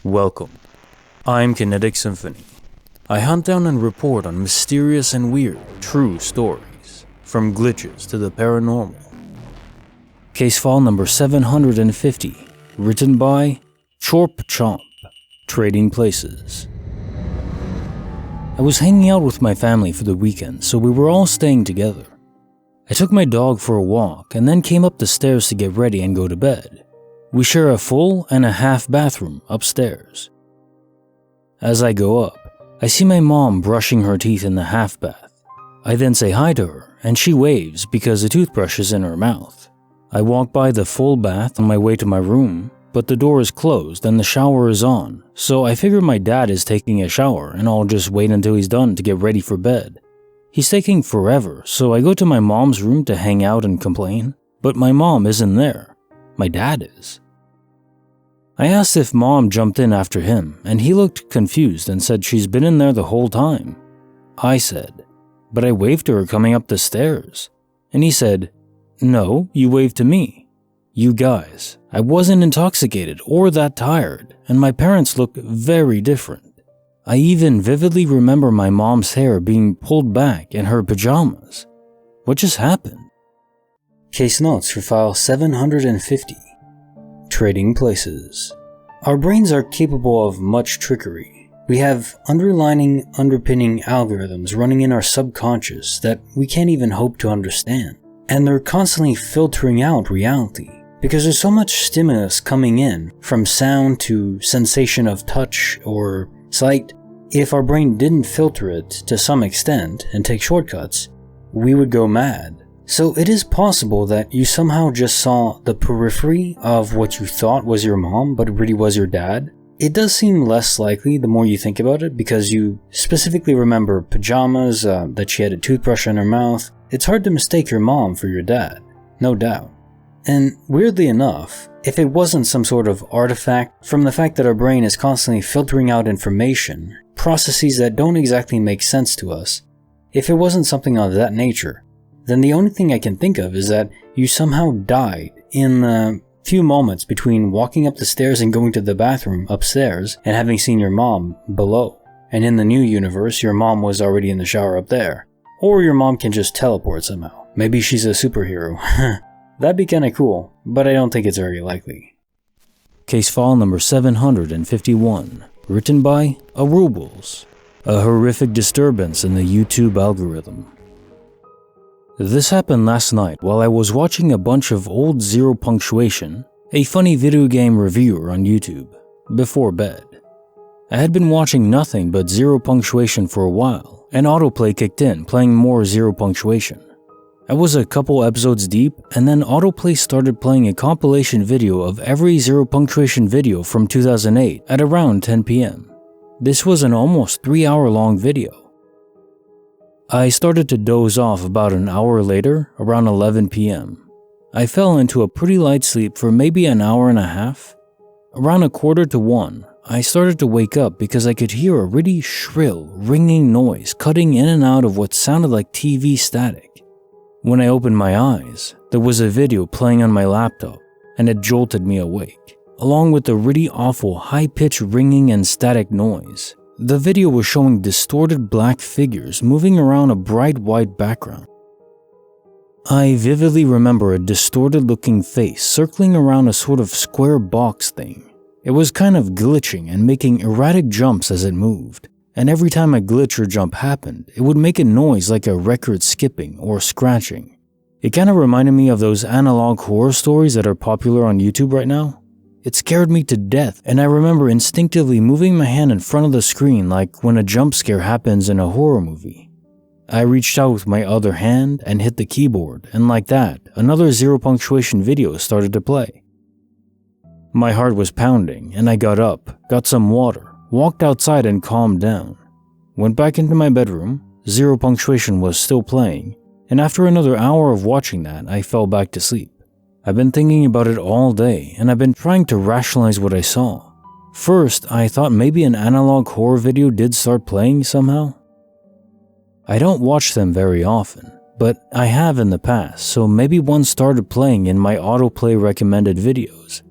Welcome. I'm Kinetic Symphony. I hunt down and report on mysterious and weird, true stories, from glitches to the paranormal. Case file number 750, written by chorpchomp, Trading Places. I was hanging out with my family for the weekend, so we were all staying together. I took my dog for a walk and then came up the stairs to get ready and go to bed. We share a full and a half bathroom upstairs. As I go up, I see my mom brushing her teeth in the half bath. I then say hi to her, and she waves because a toothbrush is in her mouth. I walk by the full bath on my way to my room, but the door is closed and the shower is on, so I figure my dad is taking a shower and I'll just wait until he's done to get ready for bed. He's taking forever, so I go to my mom's room to hang out and complain, but my mom isn't there. My dad is. I asked if mom jumped in after him, and he looked confused and said she's been in there the whole time. I said, but I waved to her coming up the stairs. And he said, no, you waved to me. You guys, I wasn't intoxicated or that tired, and my parents look very different. I even vividly remember my mom's hair being pulled back in her pajamas. What just happened? Case notes for file 750. Trading Places. Our brains are capable of much trickery. We have underpinning algorithms running in our subconscious that we can't even hope to understand. And they're constantly filtering out reality because there's so much stimulus coming in, from sound to sensation of touch or sight. If our brain didn't filter it to some extent and take shortcuts, we would go mad. So it is possible that you somehow just saw the periphery of what you thought was your mom but really was your dad. It does seem less likely the more you think about it because you specifically remember pajamas, that she had a toothbrush in her mouth. It's hard to mistake your mom for your dad, no doubt. And weirdly enough, if it wasn't some sort of artifact from the fact that our brain is constantly filtering out information, processes that don't exactly make sense to us, if it wasn't something of that nature, then the only thing I can think of is that you somehow died in the few moments between walking up the stairs and going to the bathroom upstairs and having seen your mom below. And in the new universe, your mom was already in the shower up there. Or your mom can just teleport somehow. Maybe she's a superhero. That'd be kinda cool, but I don't think it's very likely. Case file number 751, written by Arubles, a horrific disturbance in the YouTube algorithm. This happened last night while I was watching a bunch of old Zero Punctuation, a funny video game reviewer on YouTube, before bed. I had been watching nothing but Zero Punctuation for a while, and autoplay kicked in, playing more Zero Punctuation. I was a couple episodes deep, and then autoplay started playing a compilation video of every Zero Punctuation video from 2008 at around 10 p.m. This was an almost 3-hour-long video. I started to doze off about an hour later, around 11 p.m. I fell into a pretty light sleep for maybe an hour and a half. Around 1:45, I started to wake up because I could hear a really shrill, ringing noise cutting in and out of what sounded like TV static. When I opened my eyes, there was a video playing on my laptop, and it jolted me awake, along with the really awful high-pitched ringing and static noise. The video was showing distorted black figures moving around a bright white background. I vividly remember a distorted-looking face circling around a sort of square box thing. It was kind of glitching and making erratic jumps as it moved, and every time a glitch or jump happened, it would make a noise like a record skipping or scratching. It kind of reminded me of those analog horror stories that are popular on YouTube right now. It scared me to death, and I remember instinctively moving my hand in front of the screen like when a jump scare happens in a horror movie. I reached out with my other hand and hit the keyboard, and like that, another Zero Punctuation video started to play. My heart was pounding, and I got up, got some water, walked outside and calmed down. Went back into my bedroom, Zero Punctuation was still playing, and after another hour of watching that, I fell back to sleep. I've been thinking about it all day, and I've been trying to rationalize what I saw. First, I thought maybe an analog horror video did start playing somehow. I don't watch them very often, but I have in the past, so maybe one started playing in my autoplay recommended videos.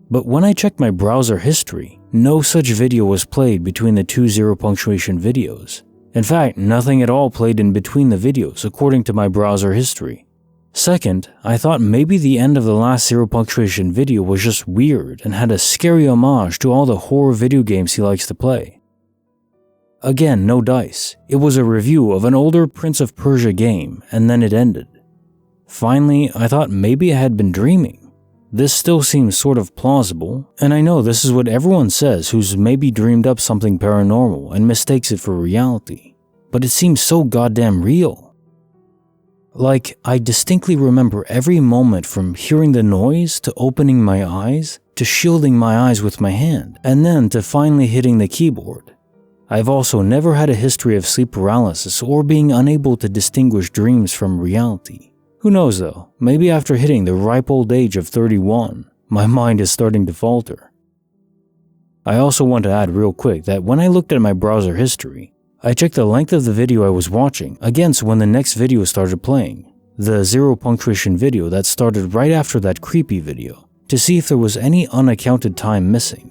But when I checked my browser history, no such video was played between the two zero punctuation videos. In fact, nothing at all played in between the videos according to my browser history. Second, I thought maybe the end of the last zero punctuation video was just weird and had a scary homage to all the horror video games he likes to play. Again, no dice. It was a review of an older Prince of Persia game, and then it ended. Finally, I thought maybe I had been dreaming. This still seems sort of plausible, and I know this is what everyone says who's maybe dreamed up something paranormal and mistakes it for reality, but it seems so goddamn real. Like, I distinctly remember every moment from hearing the noise to opening my eyes to shielding my eyes with my hand, and then to finally hitting the keyboard. I've also never had a history of sleep paralysis or being unable to distinguish dreams from reality. Who knows though, maybe after hitting the ripe old age of 31, my mind is starting to falter. I also want to add real quick that when I looked at my browser history, I checked the length of the video I was watching against when the next video started playing, the zero punctuation video that started right after that creepy video, to see if there was any unaccounted time missing.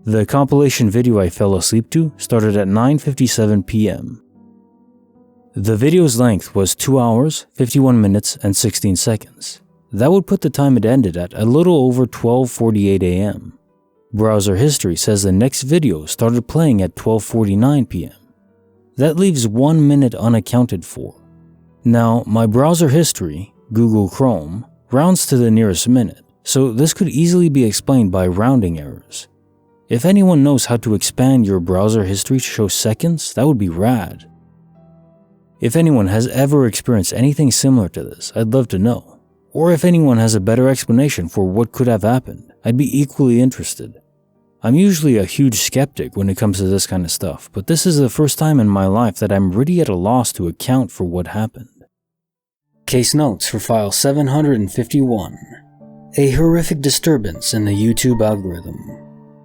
The compilation video I fell asleep to started at 9:57 p.m. The video's length was 2 hours, 51 minutes, and 16 seconds. That would put the time it ended at a little over 12:48 a.m. Browser history says the next video started playing at 12:49 p.m. That leaves 1 minute unaccounted for. Now, my browser history, Google Chrome, rounds to the nearest minute, so this could easily be explained by rounding errors. If anyone knows how to expand your browser history to show seconds, that would be rad. If anyone has ever experienced anything similar to this, I'd love to know. Or if anyone has a better explanation for what could have happened, I'd be equally interested. I'm usually a huge skeptic when it comes to this kind of stuff, but this is the first time in my life that I'm really at a loss to account for what happened. Case notes for file 751. A horrific disturbance in the YouTube algorithm.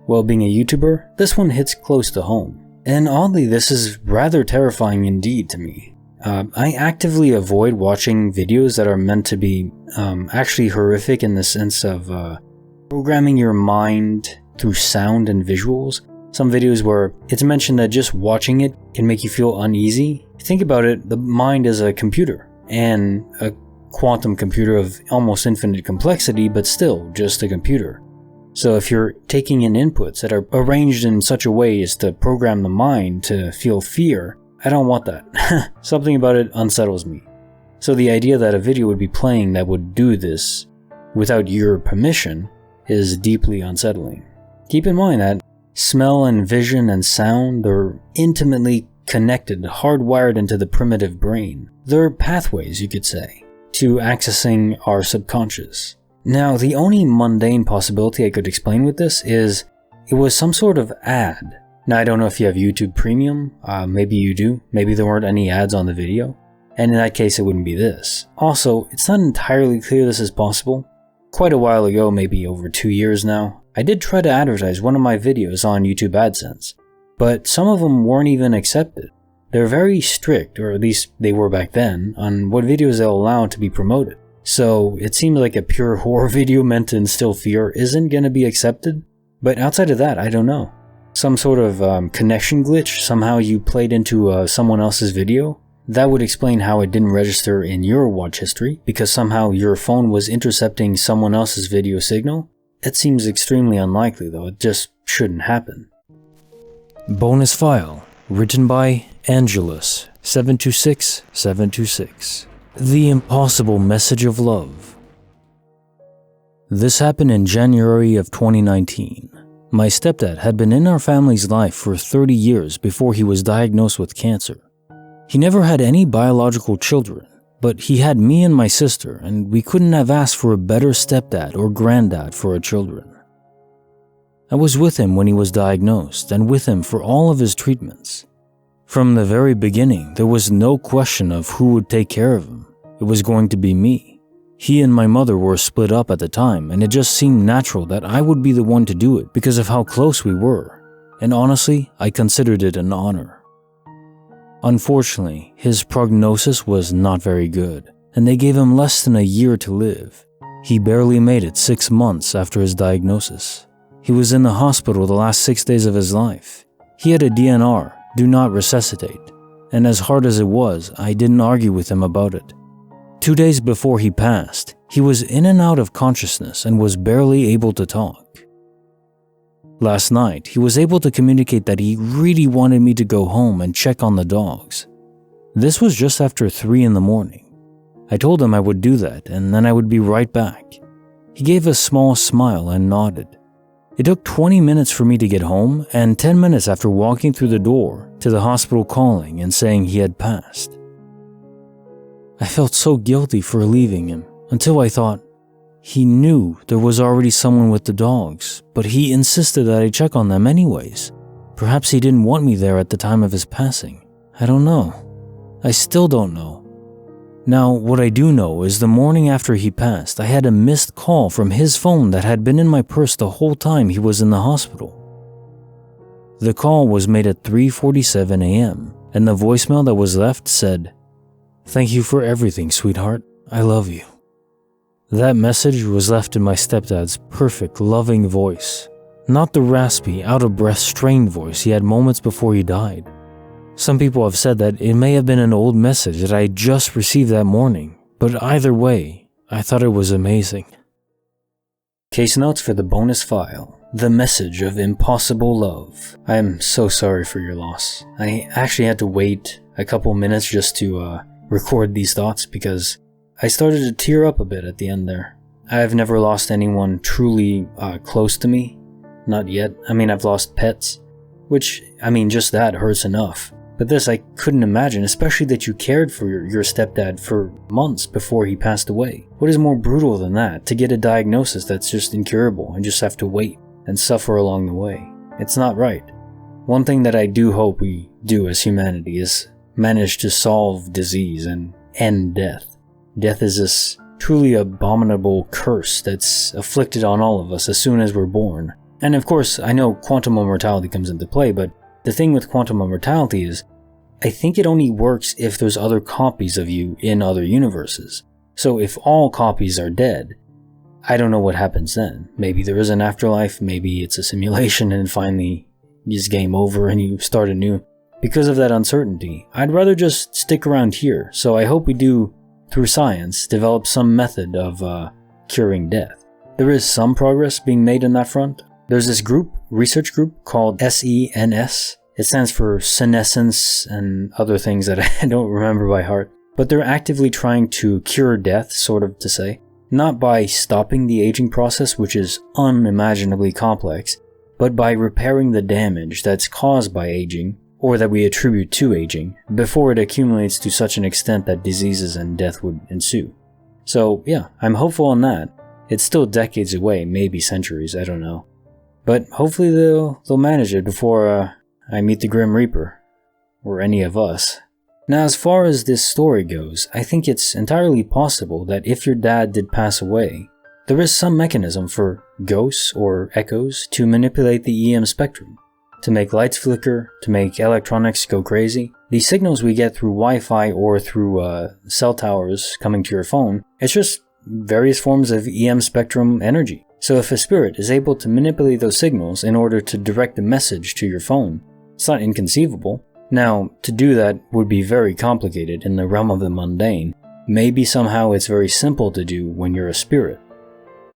Well, being a YouTuber, this one hits close to home. And oddly, this is rather terrifying indeed to me. I actively avoid watching videos that are meant to be actually horrific in the sense of programming your mind through sound and visuals. Some videos where it's mentioned that just watching it can make you feel uneasy. Think about it, the mind is a computer, and a quantum computer of almost infinite complexity, but still just a computer. So if you're taking in inputs that are arranged in such a way as to program the mind to feel fear, I don't want that. Something about it unsettles me. So the idea that a video would be playing that would do this without your permission is deeply unsettling. Keep in mind that smell and vision and sound are intimately connected, hardwired into the primitive brain. They're pathways, you could say, to accessing our subconscious. Now, the only mundane possibility I could explain with this is it was some sort of ad. Now, I don't know if you have YouTube Premium, maybe you do, maybe there weren't any ads on the video, and in that case it wouldn't be this. Also, it's not entirely clear this is possible. Quite a while ago, maybe over 2 years now, I did try to advertise one of my videos on YouTube AdSense, but some of them weren't even accepted. They're very strict, or at least they were back then, on what videos they'll allow to be promoted. So it seems like a pure horror video meant to instill fear isn't going to be accepted, but outside of that, I don't know. Some sort of connection glitch, somehow you played into someone else's video, that would explain how it didn't register in your watch history, because somehow your phone was intercepting someone else's video signal. It seems extremely unlikely though, it just shouldn't happen. Bonus file, written by Angelus 726726. The Impossible Message of Love. This happened in January of 2019. My stepdad had been in our family's life for 30 years before he was diagnosed with cancer. He never had any biological children, but he had me and my sister, and we couldn't have asked for a better stepdad or granddad for our children. I was with him when he was diagnosed and with him for all of his treatments. From the very beginning, there was no question of who would take care of him. It was going to be me. He and my mother were split up at the time, and it just seemed natural that I would be the one to do it because of how close we were. And honestly, I considered it an honor. Unfortunately, his prognosis was not very good, and they gave him less than a year to live. He barely made it 6 months after his diagnosis. He was in the hospital the last 6 days of his life. He had a DNR, do not resuscitate, and as hard as it was, I didn't argue with him about it. 2 days before he passed, he was in and out of consciousness and was barely able to talk. Last night, he was able to communicate that he really wanted me to go home and check on the dogs. This was just after 3 in the morning. I told him I would do that and then I would be right back. He gave a small smile and nodded. It took 20 minutes for me to get home and 10 minutes after walking through the door to the hospital calling and saying he had passed. I felt so guilty for leaving him until I thought, he knew there was already someone with the dogs, but he insisted that I check on them anyways. Perhaps he didn't want me there at the time of his passing. I don't know. I still don't know. Now, what I do know is the morning after he passed, I had a missed call from his phone that had been in my purse the whole time he was in the hospital. The call was made at 3:47 a.m., and the voicemail that was left said, "Thank you for everything, sweetheart. I love you." That message was left in my stepdad's perfect, loving voice, not the raspy, out-of-breath, strained voice he had moments before he died. Some people have said that it may have been an old message that I just received that morning, but either way, I thought it was amazing. Case notes for the bonus file, The Message of Impossible Love. I am so sorry for your loss. I actually had to wait a couple minutes just to record these thoughts because I started to tear up a bit at the end there. I've never lost anyone truly close to me. Not yet. I mean, I've lost pets, which, just that hurts enough. But this I couldn't imagine, especially that you cared for your stepdad for months before he passed away. What is more brutal than that? To get a diagnosis that's just incurable and just have to wait and suffer along the way. It's not right. One thing that I do hope we do as humanity is manage to solve disease and end death. Death is this truly abominable curse that's afflicted on all of us as soon as we're born. And of course, I know quantum immortality comes into play, but the thing with quantum immortality is, I think it only works if there's other copies of you in other universes. So if all copies are dead, I don't know what happens then. Maybe there is an afterlife, maybe it's a simulation and finally it's game over and you start anew. Because of that uncertainty, I'd rather just stick around here, so I hope we do, through science, develop some method of curing death. There is some progress being made in that front. There's this research group called SENS. It stands for senescence and other things that I don't remember by heart. But they're actively trying to cure death, sort of to say. Not by stopping the aging process, which is unimaginably complex, but by repairing the damage that's caused by aging, or that we attribute to aging, before it accumulates to such an extent that diseases and death would ensue. So yeah, I'm hopeful on that. It's still decades away, maybe centuries, I don't know. But hopefully they'll manage it before I meet the Grim Reaper. Or any of us. Now, as far as this story goes, I think it's entirely possible that if your dad did pass away, there is some mechanism for ghosts or echoes to manipulate the EM spectrum, to make lights flicker, to make electronics go crazy. The signals we get through Wi-Fi or through cell towers coming to your phone, it's just various forms of EM spectrum energy. So if a spirit is able to manipulate those signals in order to direct a message to your phone, it's not inconceivable. Now, to do that would be very complicated in the realm of the mundane. Maybe somehow it's very simple to do when you're a spirit.